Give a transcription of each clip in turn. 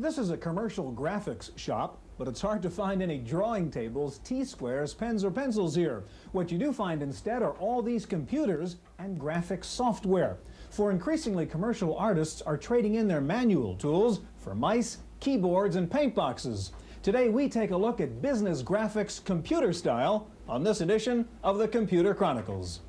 This is a commercial graphics shop, but it's hard to find any drawing tables, T-squares, pens, or pencils here. What you do find instead are all these computers and graphics software. For increasingly, commercial artists are trading in their manual tools for mice, keyboards, and paint boxes. Today we take a look at business graphics computer style on this edition of the Computer Chronicles.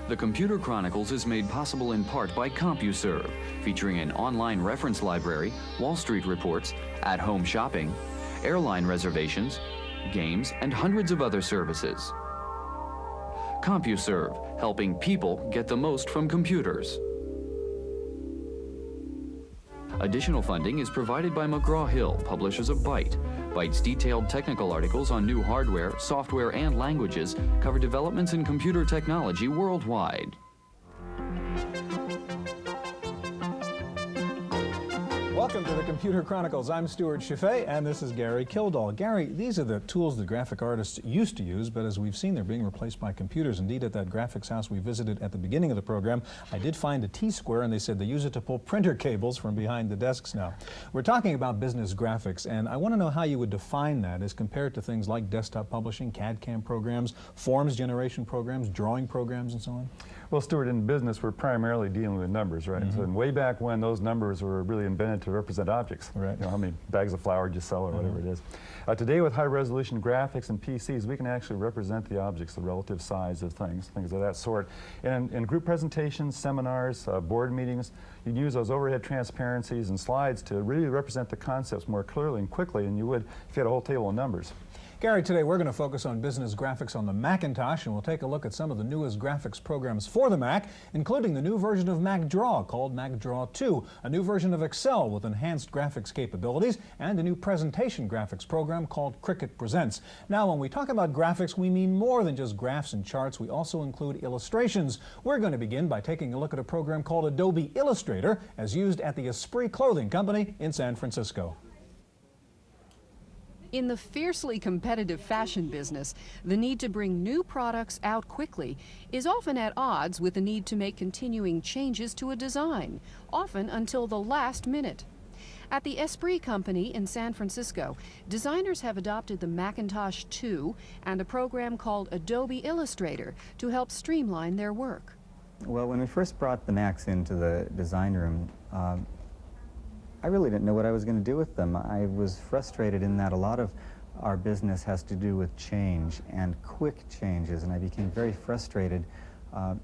The Computer Chronicles is made possible in part by CompuServe, featuring an online reference library, Wall Street reports, at-home shopping, airline reservations, games, and hundreds of other services. CompuServe, helping people get the most from computers. Additional funding is provided by McGraw-Hill, publishers of Byte. Byte's detailed technical articles on new hardware, software, and languages cover developments in computer technology worldwide. Welcome to the Computer Chronicles. I'm Stewart, Cheifet, and this is Gary Kildall. Gary, these are the tools that graphic artists used to use, but as we've seen, they're being replaced by computers. Indeed, at that graphics house we visited at the beginning of the program, I did find a T-square, and they said they use it to pull printer cables from behind the desks now. We're talking about business graphics, and I want to know how you would define that as compared to things like desktop publishing, CAD/CAM programs, forms generation programs, drawing programs, and so on. Well, Stuart, in business, we're primarily dealing with numbers, right? So way back when, those numbers were really invented to represent objects. Right. You know, how many bags of flour you sell or whatever it is. Today, with high-resolution graphics and PCs, we can actually represent the objects, the relative size of things of that sort. And in group presentations, seminars, board meetings, you can use those overhead transparencies and slides to really represent the concepts more clearly and quickly than you would if you had a whole table of numbers. Gary, today we're going to focus on business graphics on the Macintosh, and we'll take a look at some of the newest graphics programs for the Mac, including the new version of MacDraw called MacDraw 2, a new version of Excel with enhanced graphics capabilities, and a new presentation graphics program called Cricut Presents. Now, when we talk about graphics, we mean more than just graphs and charts. We also include illustrations. We're going to begin by taking a look at a program called Adobe Illustrator, as used at the Esprit clothing company in San Francisco. In the fiercely competitive fashion business, the need to bring new products out quickly is often at odds with the need to make continuing changes to a design, often until the last minute. At the Esprit company in San Francisco, designers have adopted the Macintosh 2 and a program called Adobe Illustrator to help streamline their work. Well, when we first brought the Macs into the design room, I really didn't know what I was going to do with them. I was frustrated in that a lot of our business has to do with change and quick changes, and I became very frustrated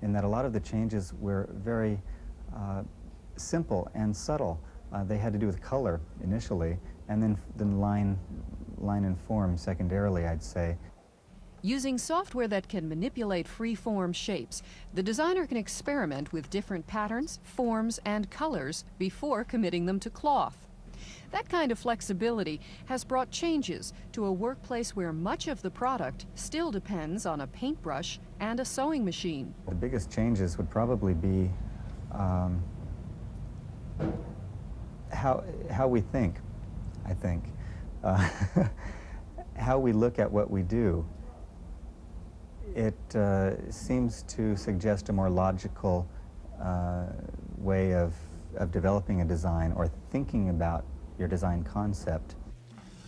in that a lot of the changes were very simple and subtle. They had to do with color initially, and then line and form secondarily, I'd say. Using software that can manipulate free-form shapes, the designer can experiment with different patterns, forms, and colors before committing them to cloth. That kind of flexibility has brought changes to a workplace where much of the product still depends on a paintbrush and a sewing machine. The biggest changes would probably be how we think, I think. How we look at what we do. It seems to suggest a more logical way of developing a design or thinking about your design concept.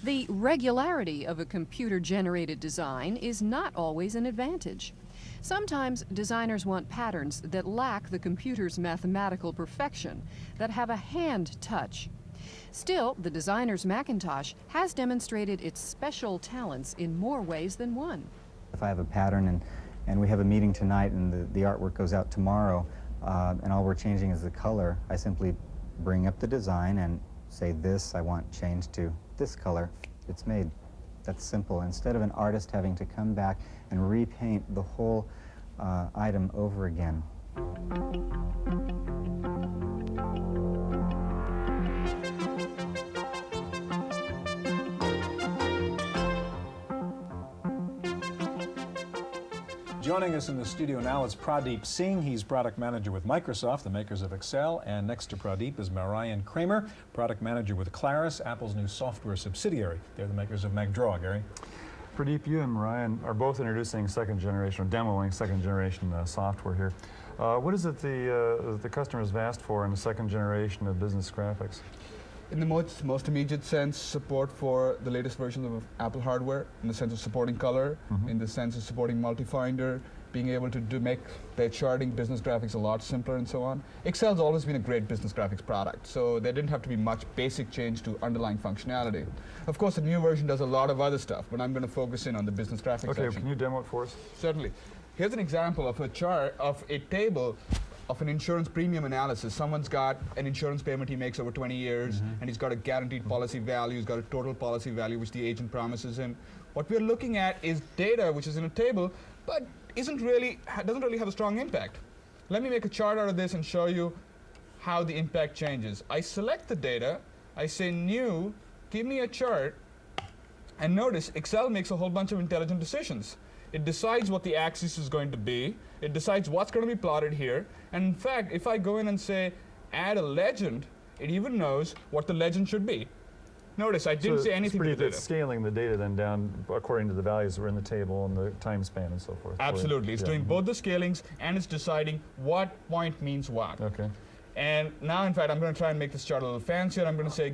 The regularity of a computer-generated design is not always an advantage. Sometimes designers want patterns that lack the computer's mathematical perfection, that have a hand touch. Still, the designer's Macintosh has demonstrated its special talents in more ways than one. If I have a pattern and we have a meeting tonight and the artwork goes out tomorrow and all we're changing is the color, I simply bring up the design and say this I want changed to this color. It's made. That's simple. Instead of an artist having to come back and repaint the whole item over again. Joining us in the studio now is Pradeep Singh. He's product manager with Microsoft, the makers of Excel. And next to Pradeep is Marian Kramer, product manager with Claris, Apple's new software subsidiary. They're the makers of MacDraw, Gary. Pradeep, you and Marian are both introducing second generation, or demoing second generation software here. What is it the customers have asked for in the second generation of business graphics? In the most immediate sense, support for the latest version of Apple hardware, in the sense of supporting color, in the sense of supporting multi-finder, being able to make their charting business graphics a lot simpler and so on. Excel's always been a great business graphics product, so there didn't have to be much basic change to underlying functionality. Of course, the new version does a lot of other stuff, but I'm going to focus in on the business graphics section. Can you demo it for us? Certainly. Here's an example of a chart of a table of an insurance premium analysis. Someone's got an insurance payment he makes over 20 years, and he's got a guaranteed policy value, he's got a total policy value which the agent promises him. What we're looking at is data which is in a table, but doesn't really have a strong impact. Let me make a chart out of this and show you how the impact changes. I select the data, I say new, give me a chart, and notice Excel makes a whole bunch of intelligent decisions. It decides what the axis is going to be. It decides what's going to be plotted here. And in fact, if I go in and say, add a legend, it even knows what the legend should be. Notice, I didn't say anything to the data. It's scaling the data then down according to the values that were in the table and the time span and so forth. Absolutely. It's doing both the scalings and it's deciding what point means what. Okay. And now, in fact, I'm going to try and make this chart a little fancier. I'm going to say,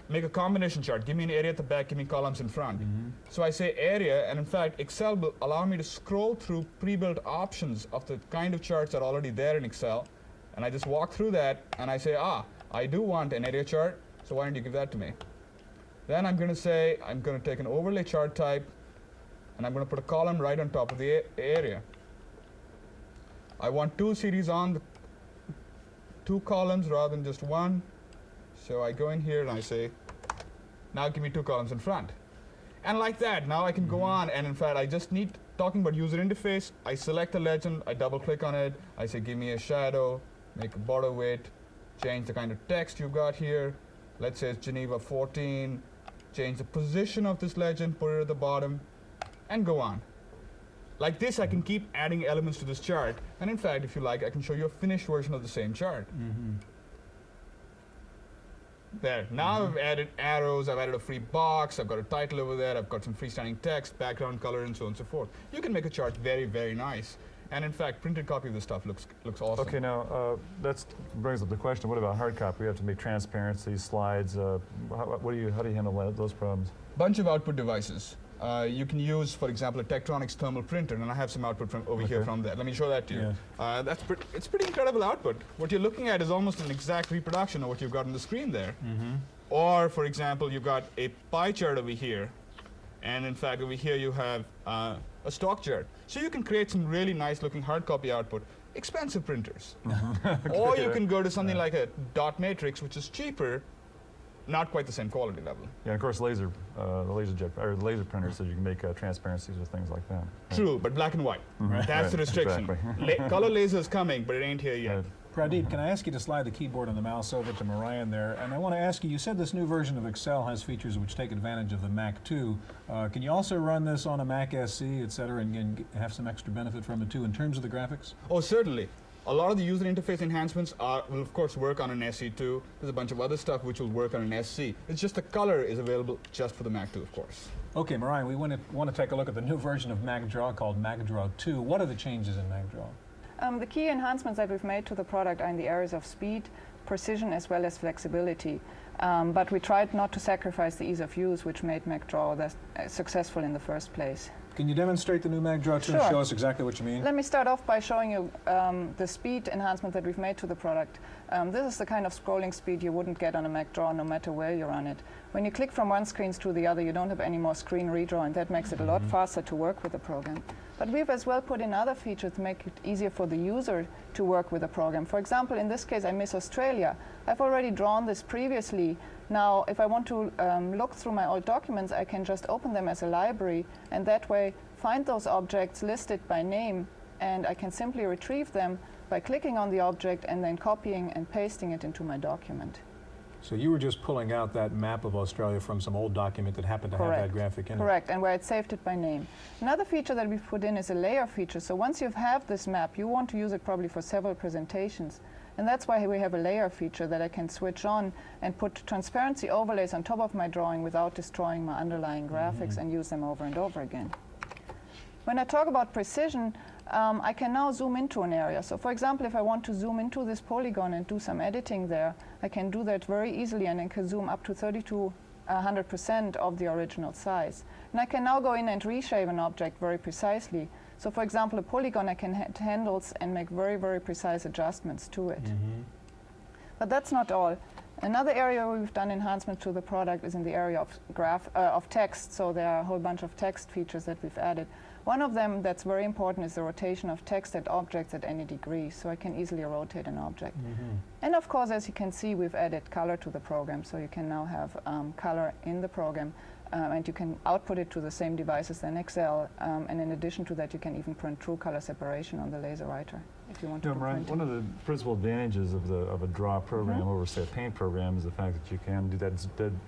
make a combination chart. Give me an area at the back, give me columns in front. So I say area, and in fact, Excel will allow me to scroll through pre-built options of the kind of charts that are already there in Excel. And I just walk through that, and I say, I do want an area chart, so why don't you give that to me? Then I'm going to say, I'm going to take an overlay chart type, and I'm going to put a column right on top of the area. I want two series on the two columns rather than just one. So I go in here and I say, now give me two columns in front. And like that, now I can go on, and in fact, I just need, talking about user interface, I select a legend, I double click on it, I say give me a shadow, make a border weight, change the kind of text you've got here. Let's say it's Geneva 14, change the position of this legend, put it at the bottom, and go on. Like this, I can keep adding elements to this chart. And in fact, if you like, I can show you a finished version of the same chart. There. Now I've added arrows, I've added a free box, I've got a title over there, I've got some freestanding text, background color, and so on and so forth. You can make a chart very, very nice. And in fact, printed copy of this stuff looks awesome. Okay, now that brings up the question, what about hard copy? We have to make transparency, slides. How do you handle those problems? Bunch of output devices. You can use, for example, a Tektronix thermal printer, and I have some output from over here from that. Let me show that to you. It's pretty incredible output. What you're looking at is almost an exact reproduction of what you've got on the screen there. Or, for example, you've got a pie chart over here, and in fact, over here you have a stock chart. So you can create some really nice-looking hard copy output. Expensive printers. Or you can go to something like a dot matrix, which is cheaper, not quite the same quality level. Yeah, and of course, the laser printer says you can make transparencies with things like that. Right? True, but black and white. That's the restriction. Exactly. Color laser is coming, but it ain't here yet. Pradeep, can I ask you to slide the keyboard and the mouse over to Marian there? And I want to ask you, you said this new version of Excel has features which take advantage of the Mac 2. Can you also run this on a Mac SE, et cetera, and have some extra benefit from it too in terms of the graphics? Oh, certainly. A lot of the user interface enhancements will, of course, work on an SE2. There's a bunch of other stuff which will work on an SC. It's just the color is available just for the Mac 2, of course. Okay, Marian, we want to take a look at the new version of MacDraw called MacDraw 2. What are the changes in MacDraw? The key enhancements that we've made to the product are in the areas of speed, precision, as well as flexibility. But we tried not to sacrifice the ease of use, which made MacDraw successful in the first place. Can you demonstrate the new MacDraw 2 and show us exactly what you mean? Let me start off by showing you the speed enhancement that we've made to the product. This is the kind of scrolling speed you wouldn't get on a MacDraw no matter where you run it. When you click from one screen to the other, you don't have any more screen redraw, and that makes it a lot faster to work with the program. But we've as well put in other features to make it easier for the user to work with the program. For example, in this case, I miss Australia. I've already drawn this previously. Now, if I want to look through my old documents, I can just open them as a library, and that way find those objects listed by name, and I can simply retrieve them by clicking on the object and then copying and pasting it into my document. So you were just pulling out that map of Australia from some old document that happened to have that graphic in it. Correct, and where it saved it by name. Another feature that we've put in is a layer feature. So once you have this map, you want to use it probably for several presentations. And that's why we have a layer feature that I can switch on and put transparency overlays on top of my drawing without destroying my underlying graphics and use them over and over again. When I talk about precision, I can now zoom into an area. So for example, if I want to zoom into this polygon and do some editing there, I can do that very easily, and I can zoom up to 100% of the original size. And I can now go in and reshape an object very precisely. So for example, a polygon, I can hit handles and make very, very precise adjustments to it. But that's not all. Another area where we've done enhancement to the product is in the area of text. So there are a whole bunch of text features that we've added. One of them that's very important is the rotation of text at objects at any degree, so I can easily rotate an object. And of course, as you can see, we've added color to the program, so you can now have color in the program, and you can output it to the same devices in Excel, and in addition to that, you can even print true color separation on the laser writer if you want to do Brian, printing. one of the principal advantages of a draw program over, say, a paint program is the fact that you can do that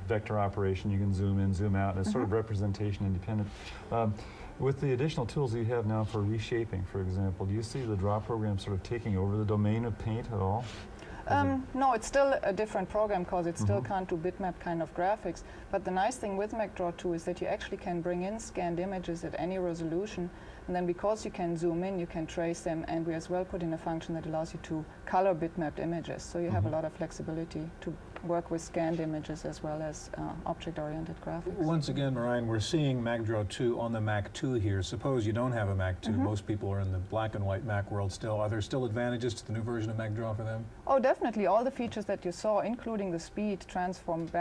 vector operation. You can zoom in, zoom out, and it's sort of representation independent. With the additional tools that you have now for reshaping, for example, do you see the draw program sort of taking over the domain of paint at all? No, it's still a different program because it still can't do bitmap kind of graphics. But the nice thing with MacDraw 2 is that you actually can bring in scanned images at any resolution. And then because you can zoom in, you can trace them. And we as well put in a function that allows you to color bitmapped images. So you have a lot of flexibility to work with scanned images as well as object-oriented graphics. Once again, Marianne, we're seeing MacDraw 2 on the Mac 2 here. Suppose you don't have a Mac 2. Most people are in the black and white Mac world still. Are there still advantages to the new version of MacDraw for them? Oh, definitely. All the features that you saw, including the speed, translate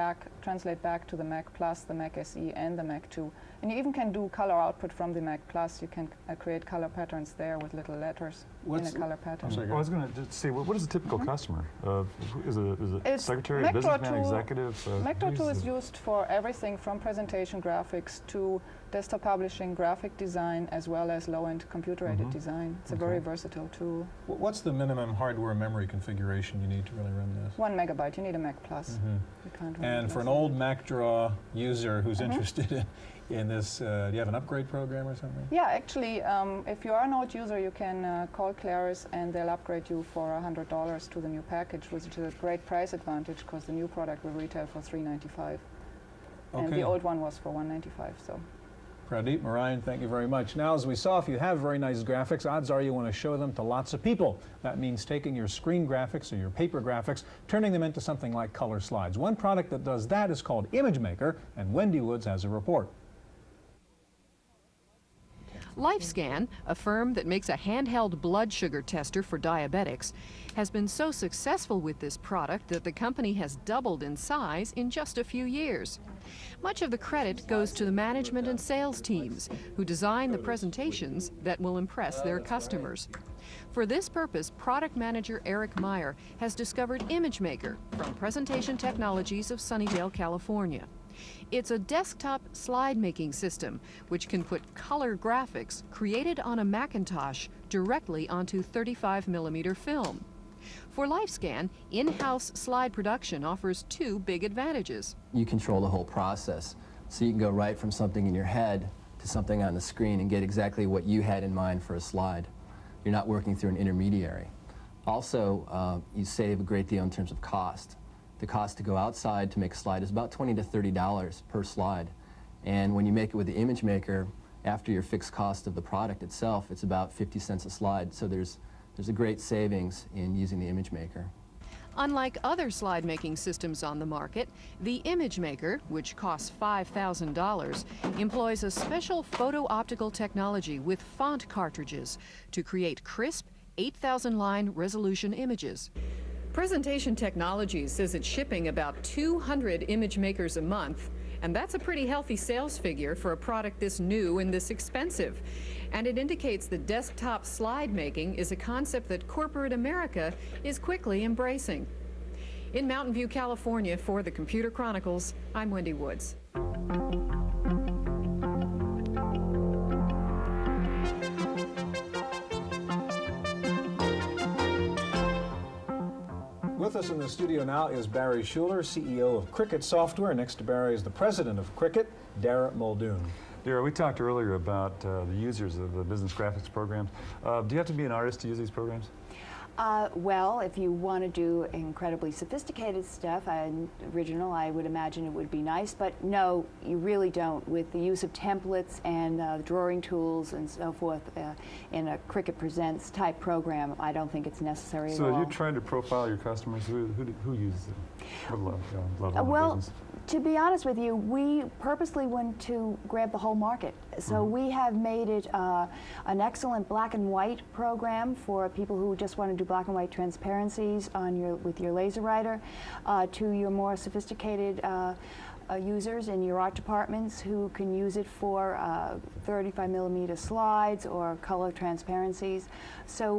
back to the Mac Plus, the Mac SE, and the Mac 2. And you even can do color output from the Mac Plus. You can create color patterns there with little letters in a color pattern. I was going to just say, what is a typical customer? Is it secretary, businessman, executive? MacDraw 2 is used for everything from presentation graphics to desktop publishing, graphic design, as well as low-end computer-aided design. It's a very versatile tool. What's the minimum hardware memory configuration you need to really run this? 1 megabyte. You need a Mac Plus. You can't run And for an old MacDraw user who's interested in this, do you have an upgrade program or something? Yeah, actually, if you are an old user, you can call Claris and they'll upgrade you for $100 to the new package, which is a great price advantage because the new product will retail for $395. And the old one was for $195. So. Pradeep, Marianne, thank you very much. Now, as we saw, if you have very nice graphics, odds are you want to show them to lots of people. That means taking your screen graphics or your paper graphics, turning them into something like color slides. One product that does that is called ImageMaker, and Wendy Woods has a report. LifeScan, a firm that makes a handheld blood sugar tester for diabetics, has been so successful with this product that the company has doubled in size in just a few years. Much of the credit goes to the management and sales teams, who design the presentations that will impress their customers. For this purpose, product manager Eric Meyer has discovered ImageMaker from Presentation Technologies of Sunnydale, California. It's a desktop slide-making system which can put color graphics created on a Macintosh directly onto 35mm film. For LifeScan, in-house slide production offers two big advantages. You control the whole process, so you can go right from something in your head to something on the screen and get exactly what you had in mind for a slide. You're not working through an intermediary. Also, you save a great deal in terms of cost. The cost to go outside to make a slide is about $20 to $30 per slide. And when you make it with the ImageMaker, after your fixed cost of the product itself, it's about 50 cents a slide. So there's a great savings in using the ImageMaker. Unlike other slide-making systems on the market, the ImageMaker, which costs $5,000, employs a special photo-optical technology with font cartridges to create crisp, 8,000-line resolution images. Presentation Technologies says it's shipping about 200 ImageMakers a month, and that's a pretty healthy sales figure for a product this new and this expensive. And it indicates that desktop slide making is a concept that corporate America is quickly embracing. In Mountain View, California, for the Computer Chronicles, I'm Wendy Woods. With us in the studio now is Barry Schuler, CEO of Cricut Software. Next to Barry is the president of Cricut, Dara Muldoon. Dara, we talked earlier about the users of the business graphics programs. Do you have to be an artist to use these programs? Well, if you want to do incredibly sophisticated stuff, original, I would imagine it would be nice, but no, you really don't. With the use of templates and drawing tools and so forth in a Cricut Presents type program, I don't think it's necessary at all. So you're trying to profile your customers. Who uses it? What level of well, business? To be honest with you, we purposely went to grab the whole market. So we have made it an excellent black and white program for people who just want to do black and white transparencies on with your laser writer, to your more sophisticated users in your art departments who can use it for 35mm slides or color transparencies. So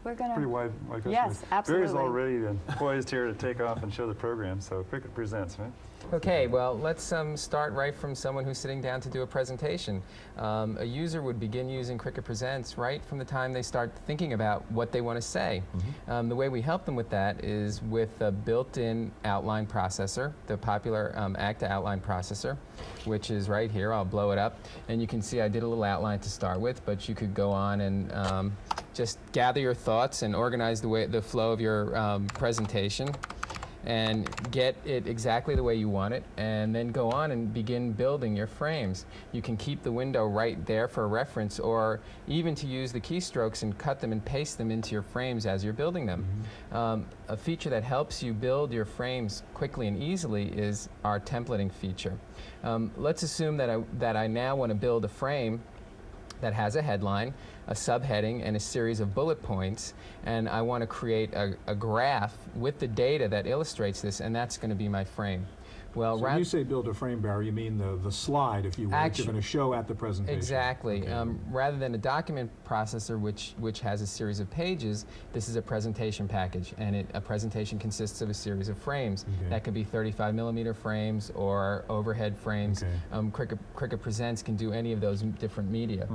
we're going to... Pretty wide customers. Yes, absolutely. Barry's all ready and poised here to take off and show the program, so Cricut Presents, right? Okay, well, let's start right from someone who's sitting down to do a presentation. A user would begin using Cricut Presents right from the time they start thinking about what they want to say. The way we help them with that is with a built-in outline processor, the popular Acta outline processor, which is right here. I'll blow it up, and you can see I did a little outline to start with, but you could go on and just gather your thoughts and organize the flow of your presentation and get it exactly the way you want it, and then go on and begin building your frames. You can keep the window right there for reference, or even to use the keystrokes and cut them and paste them into your frames as you're building them. A feature that helps you build your frames quickly and easily is our templating feature. Let's assume that I now want to build a frame that has a headline, a subheading, and a series of bullet points, and I want to create a graph with the data that illustrates this, and that's going to be my frame. Well, so when you say build a frame, Barry, you mean the slide, if you will, that you're going to show at the presentation. Exactly. Okay. Rather than a document processor which has a series of pages, this is a presentation package, and a presentation consists of a series of frames. That could be 35mm frames or overhead frames. Cricut Presents can do any of those different media.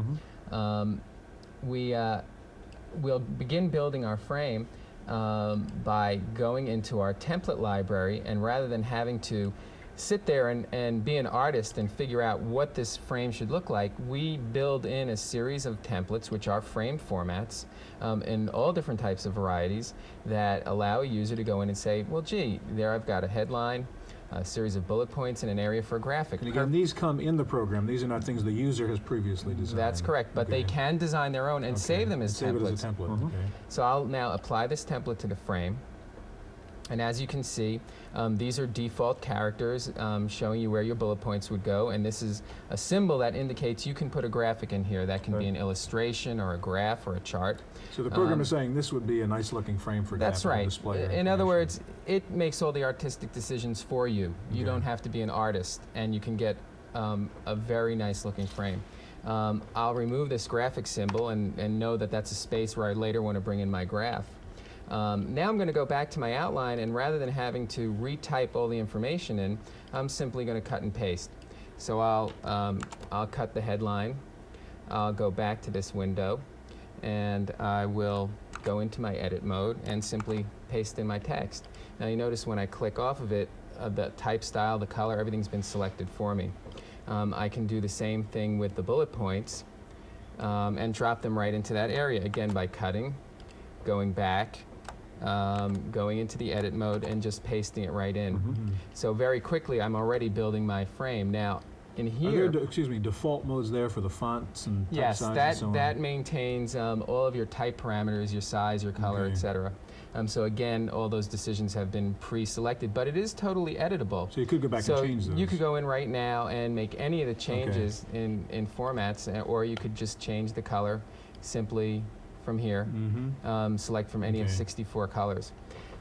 We'll begin building our frame by going into our template library, and rather than having to sit there and be an artist and figure out what this frame should look like, we build in a series of templates, which are frame formats in all different types of varieties, that allow a user to go in and say, well, gee, there I've got a headline, a series of bullet points, and an area for a graphic. And again, these come in the program. These are not things the user has previously designed. That's correct, but they can design their own and save them as templates. Save it as a template. So I'll now apply this template to the frame. And as you can see, these are default characters showing you where your bullet points would go, and this is a symbol that indicates you can put a graphic in here. That can be an illustration or a graph or a chart. So the program is saying this would be a nice looking frame for that's right. display. In other words, it makes all the artistic decisions for you. You don't have to be an artist, and you can get a very nice looking frame. I'll remove this graphic symbol and know that that's a space where I later want to bring in my graph. Now I'm going to go back to my outline, and rather than having to retype all the information in, I'm simply going to cut and paste. So I'll cut the headline, I'll go back to this window, and I will go into my edit mode and simply paste in my text. Now you notice when I click off of it, the type style, the color, everything's been selected for me. I can do the same thing with the bullet points and drop them right into that area, again by cutting, going back, going into the edit mode, and just pasting it right in. So very quickly I'm already building my frame. Now in here, excuse me, default modes there for the fonts and type size and so on? That maintains all of your type parameters, your size, your color, etc. So again, all those decisions have been pre-selected, but it is totally editable. So you could go back and change those. You could go in right now and make any of the changes in formats, or you could just change the color simply from here, select from any of 64 colors.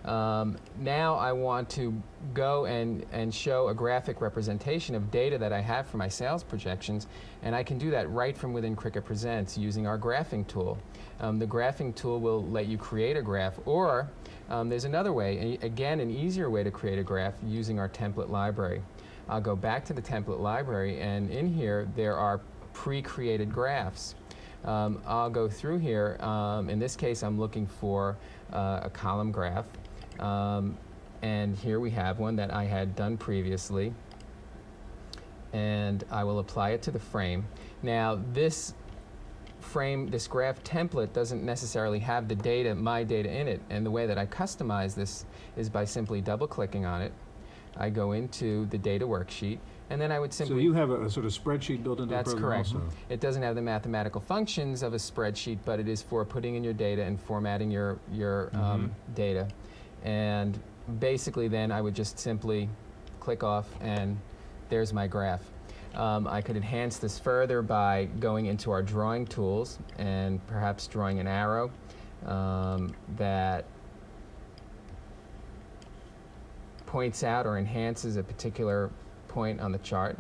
Now I want to go and show a graphic representation of data that I have for my sales projections, and I can do that right from within Cricut Presents using our graphing tool. The graphing tool will let you create a graph, or there's another way, again an easier way to create a graph using our template library. I'll go back to the template library, and in here there are pre-created graphs. I'll go through here. In this case, I'm looking for a column graph. And here we have one that I had done previously. And I will apply it to the frame. Now, this frame, this graph template doesn't necessarily have the data, my data in it. And the way that I customize this is by simply double-clicking on it. I go into the data worksheet, and then I would simply... So you have a sort of spreadsheet built into the program also? That's correct. It doesn't have the mathematical functions of a spreadsheet, but it is for putting in your data and formatting your data. And basically then I would just simply click off, and there's my graph. I could enhance this further by going into our drawing tools and perhaps drawing an arrow that points out or enhances a particular point on the chart.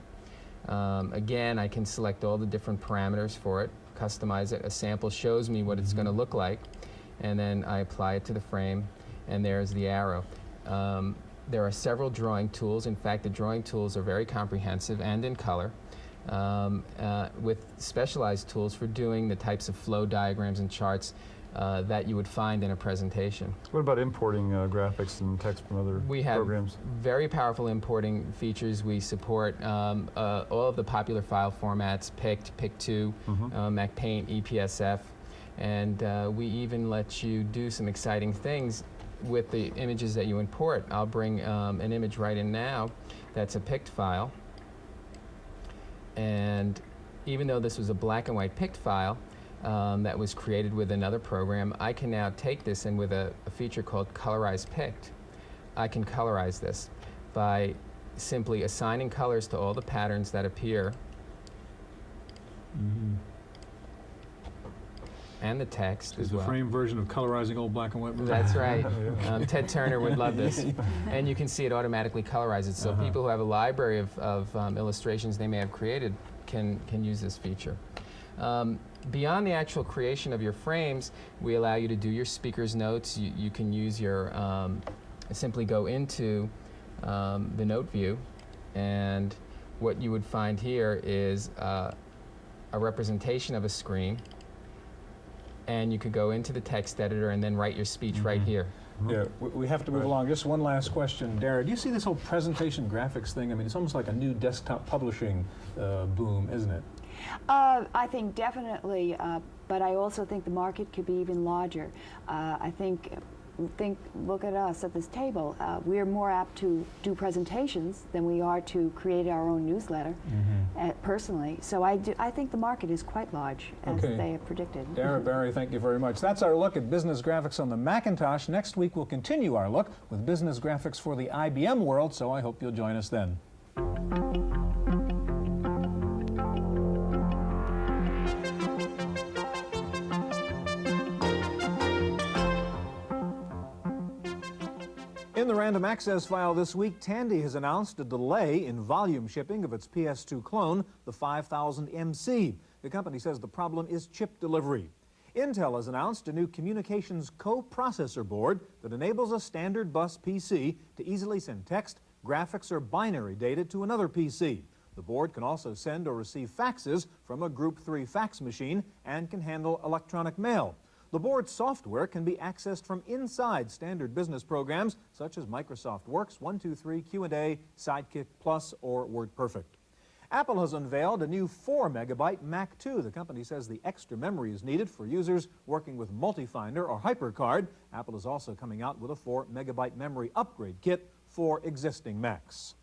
Again, I can select all the different parameters for it, customize it. A sample shows me what it's going to look like, and then I apply it to the frame, and there's the arrow. There are several drawing tools. In fact, the drawing tools are very comprehensive and in color, with specialized tools for doing the types of flow diagrams and charts that you would find in a presentation. What about importing graphics and text from other programs? We have very powerful importing features. We support all of the popular file formats, PICT, PIC2, MacPaint, EPSF, and we even let you do some exciting things with the images that you import. I'll bring an image right in now that's a PICT file, and even though this was a black and white PICT file that was created with another program, I can now take this, and with a feature called Colorize PICT, I can colorize this by simply assigning colors to all the patterns that appear and the text as well. The frame version of colorizing old black and white movies. That's right. Ted Turner would love this. And you can see it automatically colorizes. So people who have a library of illustrations they may have created can use this feature. Beyond the actual creation of your frames, we allow you to do your speaker's notes. You can use your, simply go into the note view, and what you would find here is a representation of a screen, and you could go into the text editor and then write your speech right here. Yeah, we have to move along. Just one last question. Dara, do you see this whole presentation graphics thing? I mean, it's almost like a new desktop publishing boom, isn't it? I think definitely, but I also think the market could be even larger. I think, look at us at this table. We're more apt to do presentations than we are to create our own newsletter, personally. So I think the market is quite large, as they have predicted. Dara Barry, thank you very much. That's our look at business graphics on the Macintosh. Next week we'll continue our look with business graphics for the IBM world, so I hope you'll join us then. In the Random Access file this week, Tandy has announced a delay in volume shipping of its PS2 clone, the 5000MC. The company says the problem is chip delivery. Intel has announced a new communications co-processor board that enables a standard bus PC to easily send text, graphics, or binary data to another PC. The board can also send or receive faxes from a Group 3 fax machine and can handle electronic mail. The board's software can be accessed from inside standard business programs such as Microsoft Works, 123, Q&A, Sidekick Plus, or WordPerfect. Apple has unveiled a new 4-megabyte Mac 2. The company says the extra memory is needed for users working with Multifinder or HyperCard. Apple is also coming out with a 4-megabyte memory upgrade kit for existing Macs.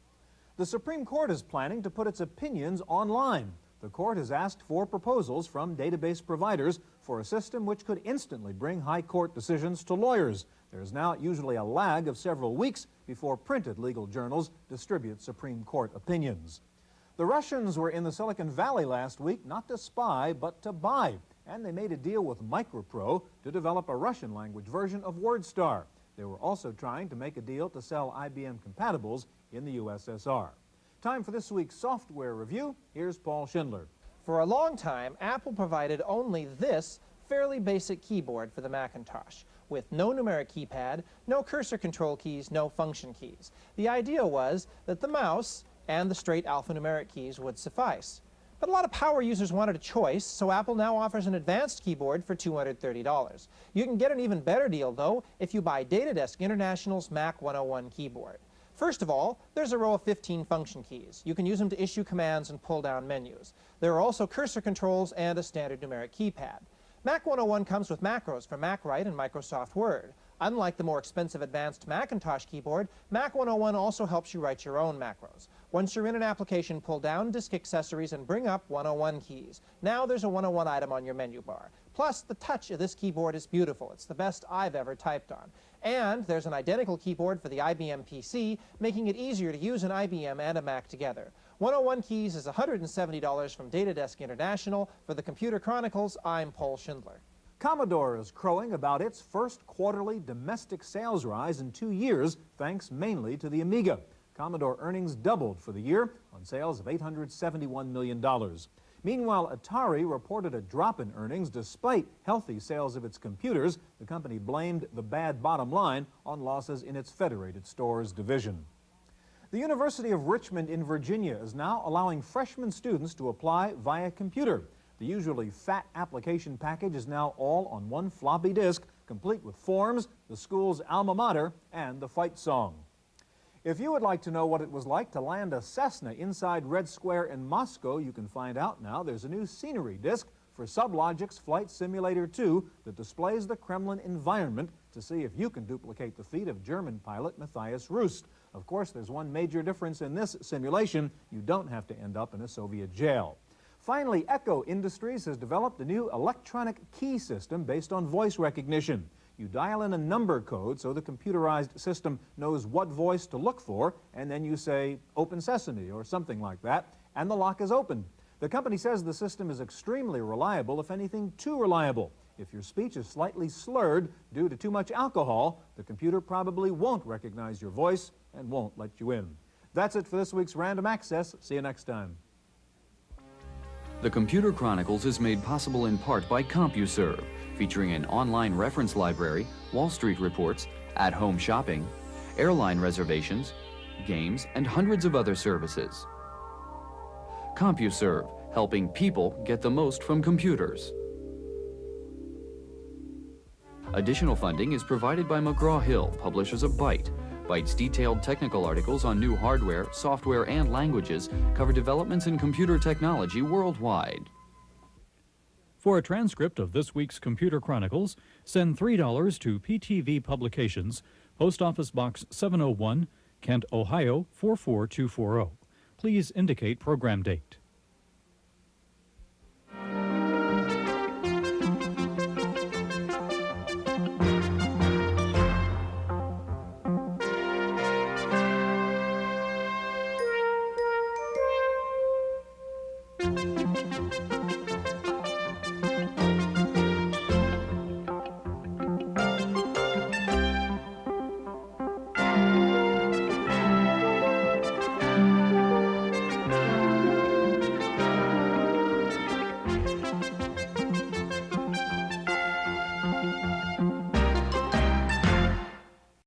The Supreme Court is planning to put its opinions online. The court has asked for proposals from database providers for a system which could instantly bring high court decisions to lawyers. There is now usually a lag of several weeks before printed legal journals distribute Supreme Court opinions. The Russians were in the Silicon Valley last week not to spy but to buy, and they made a deal with Micropro to develop a Russian language version of WordStar. They were also trying to make a deal to sell IBM compatibles in the USSR. Time for this week's software review. Here's Paul Schindler. For a long time, Apple provided only this fairly basic keyboard for the Macintosh, with no numeric keypad, no cursor control keys, no function keys. The idea was that the mouse and the straight alphanumeric keys would suffice. But a lot of power users wanted a choice, so Apple now offers an advanced keyboard for $230. You can get an even better deal, though, if you buy Datadesk International's Mac 101 keyboard. First of all, there's a row of 15 function keys. You can use them to issue commands and pull down menus. There are also cursor controls and a standard numeric keypad. Mac 101 comes with macros for MacWrite and Microsoft Word. Unlike the more expensive advanced Macintosh keyboard, Mac 101 also helps you write your own macros. Once you're in an application, pull down Disk Accessories and bring up 101 keys. Now there's a 101 item on your menu bar. Plus, the touch of this keyboard is beautiful. It's the best I've ever typed on. And there's an identical keyboard for the IBM PC, making it easier to use an IBM and a Mac together. 101 keys is $170 from Datadesk International. For the Computer Chronicles, I'm Paul Schindler. Commodore is crowing about its first quarterly domestic sales rise in 2 years, thanks mainly to the Amiga. Commodore earnings doubled for the year on sales of $871 million. Meanwhile, Atari reported a drop in earnings despite healthy sales of its computers. The company blamed the bad bottom line on losses in its Federated Stores division. The University of Richmond in Virginia is now allowing freshman students to apply via computer. The usually fat application package is now all on one floppy disk, complete with forms, the school's alma mater, and the fight song. If you would like to know what it was like to land a Cessna inside Red Square in Moscow, you can find out now. There's a new scenery disc for Sublogic's Flight Simulator 2 that displays the Kremlin environment to see if you can duplicate the feat of German pilot Matthias Rust. Of course, there's one major difference in this simulation. You don't have to end up in a Soviet jail. Finally, Echo Industries has developed a new electronic key system based on voice recognition. You dial in a number code so the computerized system knows what voice to look for, and then you say, "Open Sesame," or something like that, and the lock is opened. The company says the system is extremely reliable, if anything, too reliable. If your speech is slightly slurred due to too much alcohol, the computer probably won't recognize your voice and won't let you in. That's it for this week's Random Access. See you next time. The Computer Chronicles is made possible in part by CompuServe, featuring an online reference library, Wall Street reports, at-home shopping, airline reservations, games, and hundreds of other services. CompuServe, helping people get the most from computers. Additional funding is provided by McGraw-Hill, publishers of Byte. Byte's detailed technical articles on new hardware, software, and languages cover developments in computer technology worldwide. For a transcript of this week's Computer Chronicles, send $3 to PTV Publications, Post Office Box 701, Kent, Ohio 44240. Please indicate program date.